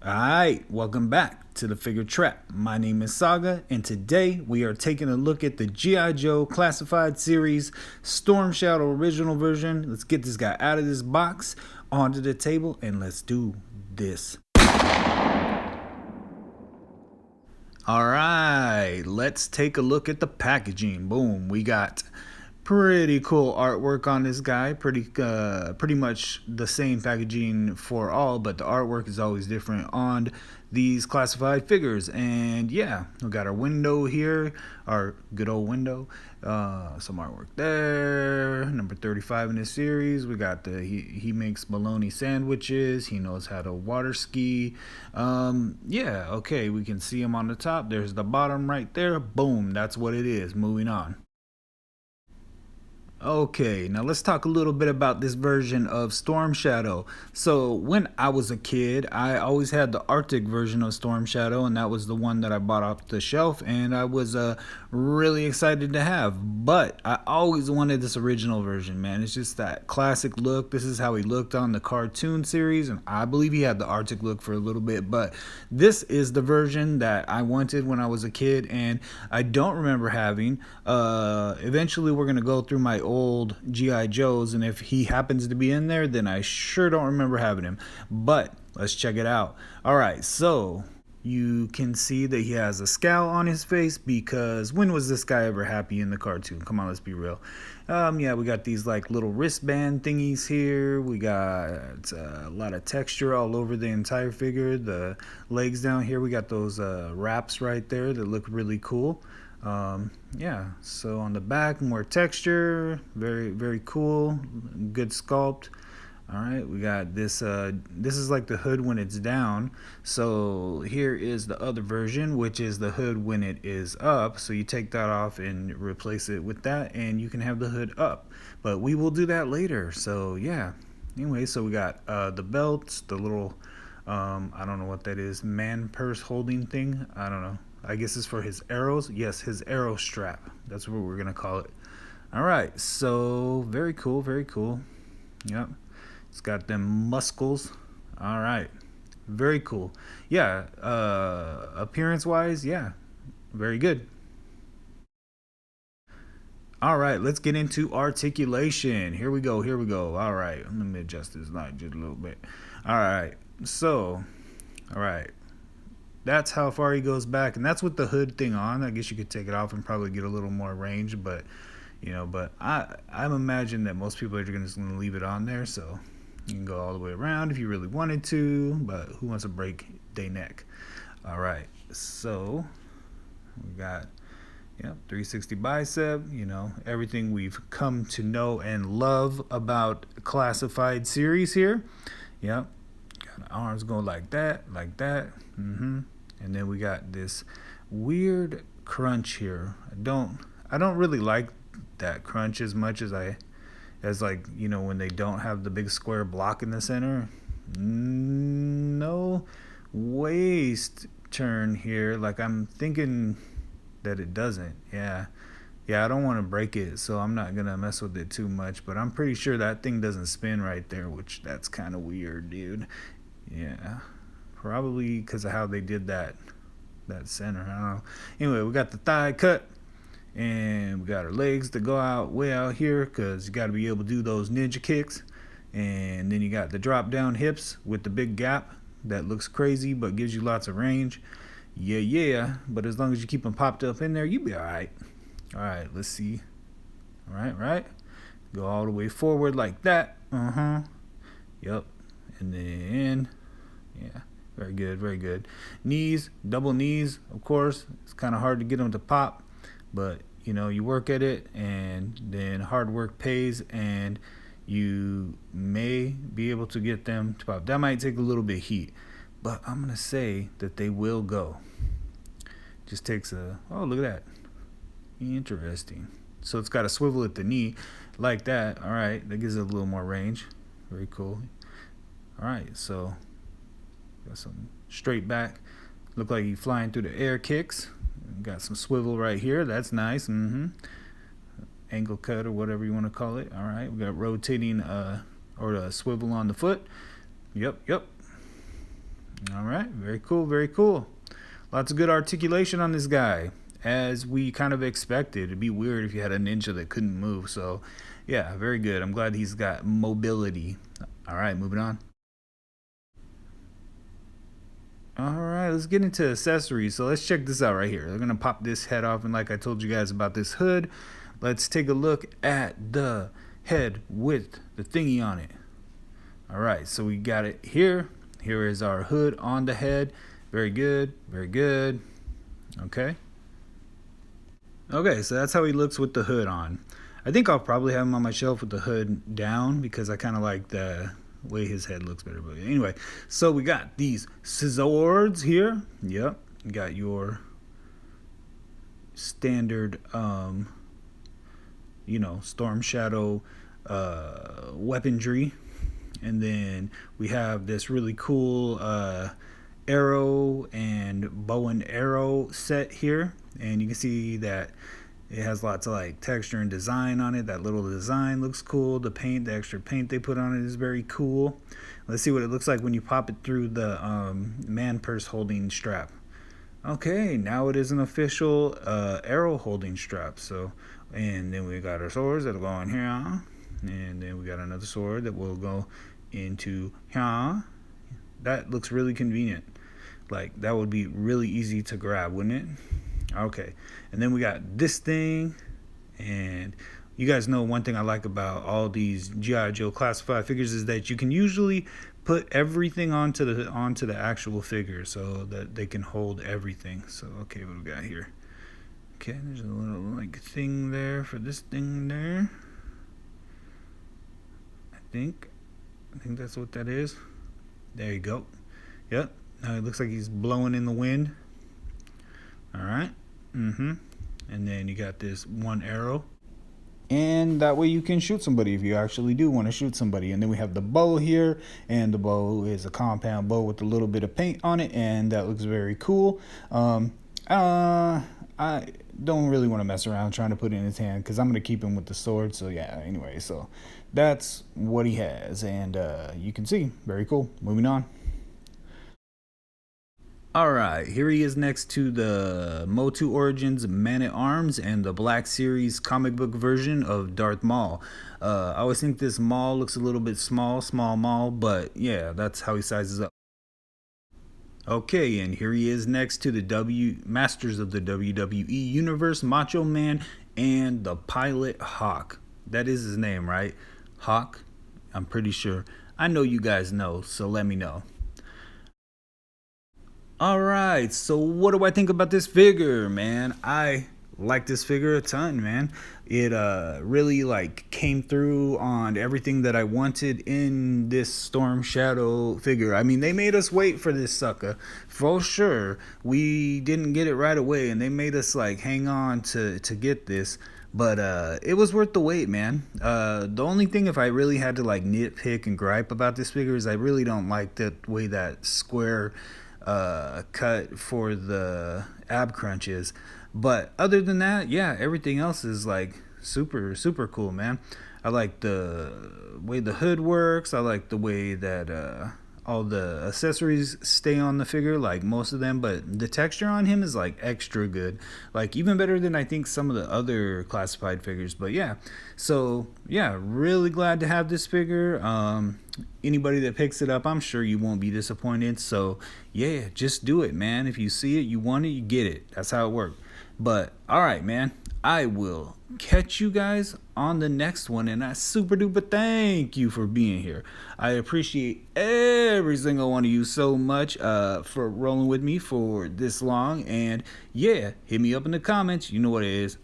Alright, welcome back to the Figure Trap. My name is Saga, and today we are taking a look at the G.I. Joe Classified Series Storm Shadow original version. Let's get this guy out of this box, onto the table, and let's do this. Alright, let's take a look at the packaging. Boom, we got pretty cool artwork on this guy. Pretty much the same packaging for all, but the artwork is always different on these classified figures. And yeah, we got our window here, our good old window. Some artwork there. Number 35 in this series. We got he makes bologna sandwiches. He knows how to water ski. Yeah, okay, we can see him on the top. There's the bottom right there. Boom, that's what it is. Moving on. Okay, now let's talk a little bit about this version of Storm Shadow. So, when I was a kid, I always had the Arctic version of Storm Shadow, and that was the one that I bought off the shelf, and I was really excited to have. But I always wanted this original version, man. It's just that classic look. This is how he looked on the cartoon series, and I believe he had the Arctic look for a little bit, but this is the version that I wanted when I was a kid, and I don't remember having. Eventually, we're going to go through my old G.I. Joes, and if he happens to be in there, then I sure don't remember having him. But let's check it out. All right, so you can see that he has a scowl on his face, because when was this guy ever happy in the cartoon? Come on, let's be real. Yeah, we got these like little wristband thingies here. We got a lot of texture all over the entire figure. The legs down here, we got those wraps right there that look really cool. Yeah, so on the back, more texture, very cool, good sculpt. All right, we got this. This is like the hood when it's down. So here is the other version, which is the hood when it is up. So you take that off and replace it with that, and you can have the hood up. But we will do that later. So yeah. Anyway, so we got the belts, the little, I don't know what that is, man purse holding thing. I don't know. I guess it's for his arrows. Yes, his arrow strap. That's what we're gonna call it. All right. So very cool. Very cool. Yep. It's got them muscles. All right. Very cool. Yeah. Appearance wise, yeah. Very good. All right. Let's get into articulation. Here we go. Here we go. All right. Let me adjust this light just a little bit. All right. So, all right. That's how far he goes back, and that's with the hood thing on. I guess you could take it off and probably get a little more range, but but I'm imagine that most people are just gonna leave it on there, so you can go all the way around if you really wanted to, but who wants to break their neck? All right, so we got 360 bicep, everything we've come to know and love about classified series here. Yep, arms go like that, like that. And then we got this weird crunch here. I don't really like that crunch as much as like, when they don't have the big square block in the center. No waist turn here. Like, I'm thinking that it doesn't. Yeah. Yeah, I don't want to break it, so I'm not going to mess with it too much, but I'm pretty sure that thing doesn't spin right there, which that's kind of weird, dude. Yeah. Probably because of how they did that center. I don't know. Anyway, we got the thigh cut, and we got our legs to go out way out here because you got to be able to do those ninja kicks. And then you got the drop down hips with the big gap that looks crazy but gives you lots of range. Yeah. But as long as you keep them popped up in there, you'll be all right. All right, let's see. All right. Go all the way forward like that. Yep. And then, yeah. Very good, very good. Knees, double knees, of course. It's kind of hard to get them to pop, but you work at it, and then hard work pays, and you may be able to get them to pop. That might take a little bit of heat, but I'm gonna say that they will go. Just takes oh, look at that. Interesting. So it's got a swivel at the knee like that. All right, that gives it a little more range. Very cool. All right, so got some straight back. Look like he's flying through the air kicks. Got some swivel right here. That's nice. Angle cut or whatever you want to call it. All right. We got rotating or a swivel on the foot. Yep. All right, very cool, very cool. Lots of good articulation on this guy, as we kind of expected. It'd be weird if you had a ninja that couldn't move. So, yeah, very good. I'm glad he's got mobility. All right, moving on. All right, let's get into accessories. So let's check this out right here. They're gonna pop this head off, and like I told you guys about this hood, let's take a look at the head with the thingy on it. All right, so we got it here. Here is our hood on the head. Very good, very good. Okay. Okay, so that's how he looks with the hood on. I think I'll probably have him on my shelf with the hood down because I kind of like the way his head looks better. But anyway, so we got these scissors here. Yep, you got your standard, Storm Shadow weaponry. And then we have this really cool arrow and bow and arrow set here. And you can see that it has lots of like texture and design on it. That little design looks cool. The paint, the extra paint they put on it is very cool. Let's see what it looks like when you pop it through the man purse holding strap. Okay, now it is an official arrow holding strap. So, and then we got our swords that'll go in here. And then we got another sword that will go into here. That looks really convenient. Like, that would be really easy to grab, wouldn't it? Okay, and then we got this thing, and you guys know one thing I like about all these G.I. Joe classified figures is that you can usually put everything onto the actual figure so that they can hold everything. So okay, what do we got here? Okay, there's a little like thing there for this thing there. I think that's what that is. There you go. Yep. Now it looks like he's blowing in the wind. All right. And then you got this one arrow. And that way you can shoot somebody if you actually do want to shoot somebody. And then we have the bow here. And the bow is a compound bow with a little bit of paint on it. And that looks very cool. I don't really want to mess around trying to put it in his hand because I'm going to keep him with the sword. So yeah, anyway. So that's what he has. And you can see. Very cool. Moving on. Alright, here he is next to the Motu Origins Man-at-Arms and the Black Series comic book version of Darth Maul. I always think this Maul looks a little bit small Maul, but yeah, that's how he sizes up. Okay, and here he is next to the Masters of the WWE Universe, Macho Man, and the Pilot Hawk. That is his name, right? Hawk? I'm pretty sure. I know you guys know, so let me know. Alright, so what do I think about this figure, man? I like this figure a ton, man. It really like came through on everything that I wanted in this Storm Shadow figure. I mean, they made us wait for this sucker, for sure. We didn't get it right away, and they made us like hang on to get this. But it was worth the wait, man. The only thing, if I really had to like nitpick and gripe about this figure, is I really don't like the way that square cut for the ab crunches. But other than that, yeah, everything else is like super cool, man. I like the way the hood works. I like the way that all the accessories stay on the figure, like most of them, but the texture on him is like extra good, like even better than I think some of the other classified figures. But yeah, so yeah, really glad to have this figure. Anybody that picks it up, I'm sure you won't be disappointed. So yeah, just do it, man. If you see it, you want it, you get it. That's how it works. But all right, man, I will catch you guys on the next one, and I super duper thank you for being here. I appreciate every single one of you so much for rolling with me for this long. And yeah, hit me up in the comments. You know what it is.